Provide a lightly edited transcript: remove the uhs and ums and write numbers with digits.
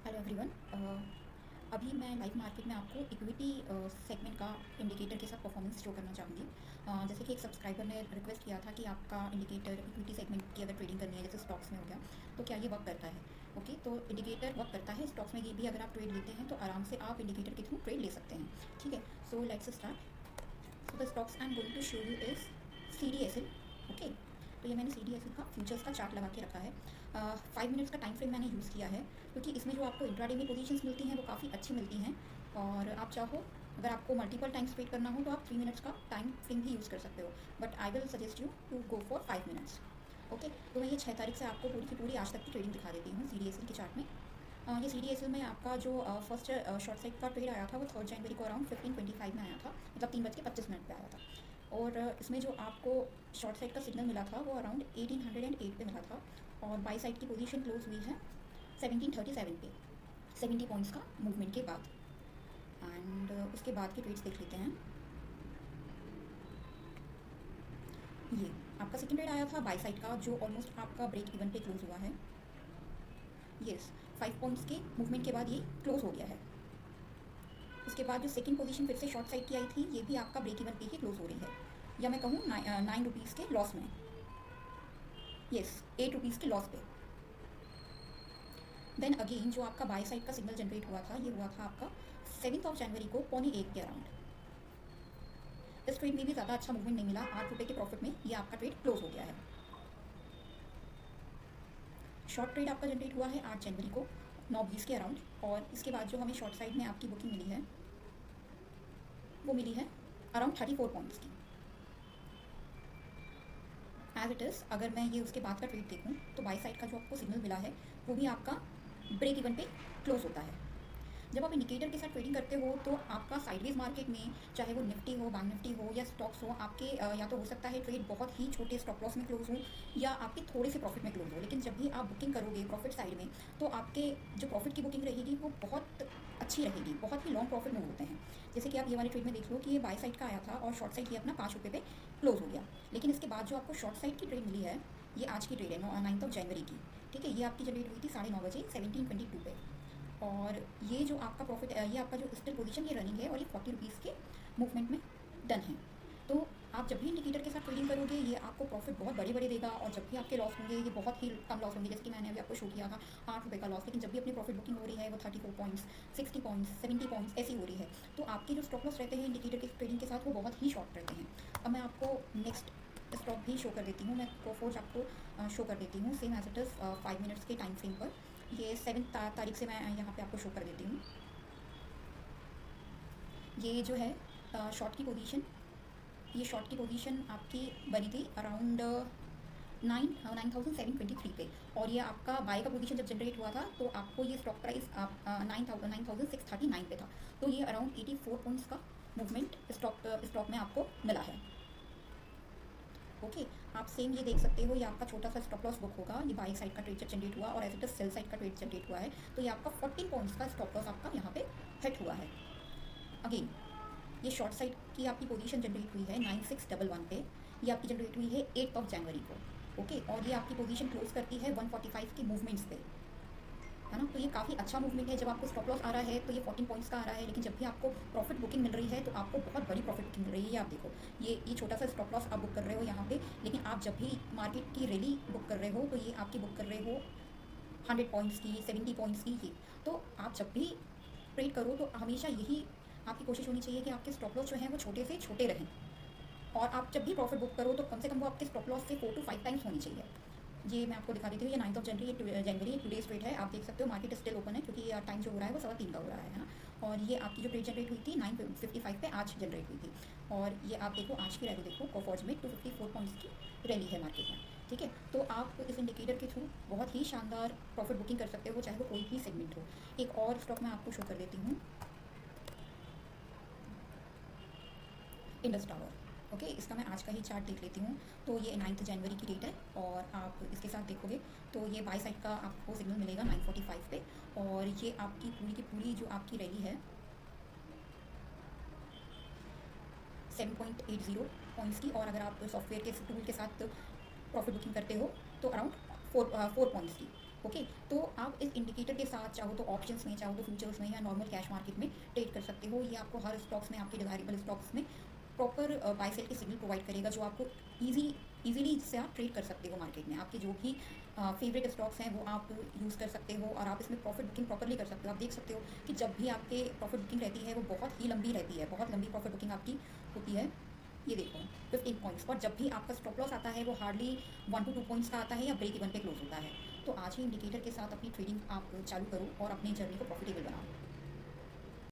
Hello everyone. अभी मैं live market में आपको इक्विटी सेगमेंट का इंडिकेटर के साथ परफॉर्मेंस शो करना चाहूँगी। जैसे कि एक सब्सक्राइबर ने रिक्वेस्ट किया था कि आपका इंडिकेटर इक्विटी सेगमेंट की अगर ट्रेडिंग करनी है, जैसे स्टॉक्स में हो गया, तो क्या ये वर्क करता है। ओके, तो इंडिकेटर वर्क करता है स्टॉक्स में। ये भी अगर आप ट्रेड लेते हैं तो आराम से आप इंडिकेटर के थ्रू ट्रेड ले सकते हैं। ठीक है, so let's start. So the stocks I am going to show you is CDSL। Okay, तो ये मैंने CDSL का फ्यूचर्स का चार्ट लगा के रखा है। 5 मिनट्स का टाइम फ्रेम मैंने यूज़ किया है, क्योंकि इसमें जो आपको इंट्राडे में पोजीशंस मिलती हैं वो काफ़ी अच्छी मिलती हैं। और आप चाहो, अगर आपको मल्टीपल टाइम्स ट्रेड करना हो तो आप 3 मिनट्स का टाइम फ्रेम भी यूज़ कर सकते हो, but I will suggest you to go for 5 minutes. Okay, तो मैं ये 6 तारीख से आपको पूरी की पूरी आज तक की ट्रेडिंग दिखा देती हूँ CDSL के चार्ट में। ये CDSL में आपका जो फर्स्ट शॉर्ट साइड का ट्रेड आया था वो 3 जनवरी को अराउंड 15:25 में आया था, मतलब 3:25 पे आया था। और इसमें जो आपको शॉर्ट साइड का सिग्नल मिला था वो अराउंड 1808 पे मिला था। और बाई साइड की पोजीशन क्लोज हुई है 1737 पे, 70 पॉइंट्स का मूवमेंट के बाद। एंड उसके बाद के ट्रेड्स देख लेते हैं। ये आपका सेकंड ट्रेड आया था बाई साइड का, जो ऑलमोस्ट आपका ब्रेक इवन पे क्लोज हुआ है। यस, 5 पॉइंट्स के मूवमेंट के बाद ये क्लोज हो गया है। उसके बाद जो सेकंड पोजीशन फिर से शॉर्ट साइड की आई थी, ये भी आपका ब्रेक इवन पे ही क्लोज हो रही है, या मैं कहूँ 9 रुपीज़ के लॉस में। यस, 8 रुपीज़ के लॉस पे। देन अगेन जो आपका बाय साइड का सिग्नल जनरेट हुआ था, ये हुआ था आपका 7 जनवरी को 1:15 के अराउंड। इस ट्रेड में भी ज़्यादा अच्छा मूवमेंट नहीं मिला, 8 रुपये के प्रॉफिट में ये आपका ट्रेड क्लोज हो गया है। शॉर्ट ट्रेड आपका जनरेट हुआ है 8 जनवरी को 9:20 के अराउंड। और इसके बाद जो हमें शॉर्ट साइड में आपकी बुकिंग मिली है वो मिली है अराउंड 34 पॉइंट्स की। एज इट इज़, अगर मैं ये उसके बाद का ट्रेड देखूँ तो बाई साइड का जो आपको सिग्नल मिला है वो भी आपका ब्रेक इवन पे क्लोज होता है। जब आप इंडिकेटर के साथ ट्रेडिंग करते हो तो आपका साइडवेज मार्केट में, चाहे वो निफ्टी हो, बैंक निफ्टी हो या स्टॉक्स हो, आपके या तो हो सकता है ट्रेड बहुत ही छोटे स्टॉप लॉस में क्लोज हो या आपके थोड़े से प्रॉफिट में क्लोज हो, लेकिन जब भी आप बुकिंग करोगे प्रॉफिट साइड में तो आपके जो प्रॉफिट की बुकिंग रहेगी वो बहुत अच्छी रहेगी, बहुत ही लॉन्ग प्रॉफिट में होते हैं। जैसे कि आप ये वाले ट्रेड में देख लो कि ये बाय साइड का आया था और शॉर्ट साइड ये अपना 5 रुपये पे क्लोज हो गया, लेकिन इसके बाद जो आपको शॉर्ट साइड की ट्रेड मिली है, ये आज की ट्रेड है 9 जनवरी की। ठीक है, ये आपकी जनरेट हुई थी 9:30 बजे 17:22 पे। और ये जो आपका प्रॉफिट, ये आपका जो स्टिल पोजीशन ये रनिंग है और ये 40 रुपीज़ के मूवमेंट में डन है। तो आप जब भी इंडिकेटर के साथ ट्रेडिंग करोगे ये आपको प्रॉफिट बहुत बड़े बड़े देगा, और जब भी आपके लॉस होंगे ये बहुत ही कम लॉस होंगे। जैसे कि मैंने अभी आपको शो किया था 8 रुपये का लॉस, लेकिन जब भी अपनी प्रॉफिट बुकिंग हो रही है वो 34 पॉइंट्स, 60 पॉइंट्स, 70 पॉइंट्स ऐसी हो रही है। तो आपके जो स्टॉप लॉस रहते हैं इंडिकेटर के ट्रेडिंग के साथ वो बहुत ही शॉर्ट रहते हैं। अब मैं आपको नेक्स्ट स्टॉक भी शो कर देती हूँ, मैं कोफोर्ज आपको शो कर देती हूँ same as it is 5 minutes के टाइम फ्रेम पर। ये 7 तारीख से मैं यहाँ पे आपको शो कर देती हूँ। ये जो है शॉर्ट की पोजीशन, ये शॉर्ट की पोजीशन आपकी बनी थी अराउंड 9,723 पे, और ये आपका बाय का पोजीशन जब जनरेट हुआ था तो आपको ये स्टॉक प्राइस 9,639 पे था। तो ये अराउंड 84 पॉइंट्स का मूवमेंट स्टॉक में आपको मिला है। ओके, आप सेम ये देख सकते हो, ये आपका छोटा सा स्टॉप लॉस बुक होगा, ये बाई साइड का ट्रेड जब जनरेट हुआ और as it is sell side का ट्रेड जनरेट हुआ है, तो ये आपका 14 पॉइंट्स का स्टॉप लॉस आपका यहाँ पे हिट हुआ है। अगेन ये शॉर्ट साइड की आपकी पोजीशन जनरेट हुई है 9611 पे, ये आपकी जनरेट हुई है 8 जनवरी को। ओके, और ये आपकी पोजीशन क्लोज करती है 145 के मूवमेंट्स पे, है ना। तो ये काफ़ी अच्छा मूवमेंट है। जब आपको स्टॉप लॉस आ रहा है तो ये 14 पॉइंट्स का आ रहा है, लेकिन जब भी आपको प्रॉफिट बुकिंग मिल रही है तो आपको बहुत बड़ी प्रॉफिट बुकिंग मिल रही है। ये आप देखो, ये छोटा सा स्टॉप लॉस आप बुक कर रहे हो यहाँ पे, लेकिन आप जब भी मार्केट की रैली बुक कर रहे हो तो ये आपकी बुक कर रहे हो 100 पॉइंट्स की, 70 पॉइंट्स की। ये तो आप जब भी ट्रेड करो तो हमेशा यही आपकी कोशिश होनी चाहिए कि आपके स्टॉप लॉस जो हैं वो छोटे से छोटे रहें, और आप जब भी प्रॉफिट बुक करो तो कम से कम वो आपके स्टॉप लॉस से 4 to 5 टाइम्स होनी चाहिए। ये मैं आपको दिखा देती हूँ, ये 9 जनवरी टुडेज ट्रेड है। आप देख सकते हो मार्केट स्टिल ओपन है, क्योंकि ये टाइम जो हो रहा है वो 3:15 का हो रहा है ना। और ये आपकी जो ट्रेड जनरेट हुई थी 9:55 पे आज जनरेट हुई थी। और ये आप देखो आज की रैली देखो, कोफॉर्ज में 254 पॉइंट्स की रैली है मार्केट में। ठीक है, तो आप इस इंडिकेटर के थ्रू बहुत ही शानदार प्रॉफिट बुकिंग कर सकते हो, चाहे वो कोई भी सेगमेंट हो। एक और स्टॉक मैं आपको शो कर देती हूँ, इंडस टावर। ओके, इसका मैं आज का ही चार्ट देख लेती हूँ। तो ये 9 जनवरी की डेट है, और आप इसके साथ देखोगे तो ये बाय साइड का आपको सिग्नल मिलेगा 9:45 पे, और ये आपकी पूरी की पूरी जो आपकी रैली है 7.80 पॉइंट्स की, और अगर आप सॉफ्टवेयर के टूल के साथ प्रॉफिट बुकिंग करते हो तो अराउंड 4 पॉइंट्स की। ओके, तो आप इस इंडिकेटर के साथ चाहो तो ऑप्शंस में, चाहो तो फ्यूचर्स में या नॉर्मल कैश मार्केट में ट्रेड कर सकते हो। ये आपको हर स्टॉक्स में, आपके डिजायरेबल स्टॉक्स में प्रॉपर बाय सेल के सिग्नल प्रोवाइड करेगा, जो आपको इजीली इससे आप ट्रेड कर सकते हो मार्केट में। आपके जो भी फेवरेट स्टॉक्स हैं वो आप यूज़ कर सकते हो और आप इसमें प्रॉफिट बुकिंग प्रॉपरली कर सकते हो। आप देख सकते हो कि जब भी आपके प्रॉफिट बुकिंग रहती है वो बहुत ही लंबी रहती है, बहुत लंबी प्रॉफिट बुकिंग आपकी होती है। ये देखो 15 पॉइंट्स पर। जब भी आपका स्टॉप लॉस आता है वो हार्डली 1 to 2 पॉइंट्स का आता है या ब्रेक इवन पे क्लोज होता है। तो आज ही इंडिकेटर के साथ अपनी ट्रेडिंग आप चालू करो और अपनी जर्नी को प्रॉफिटेबल बनाओ।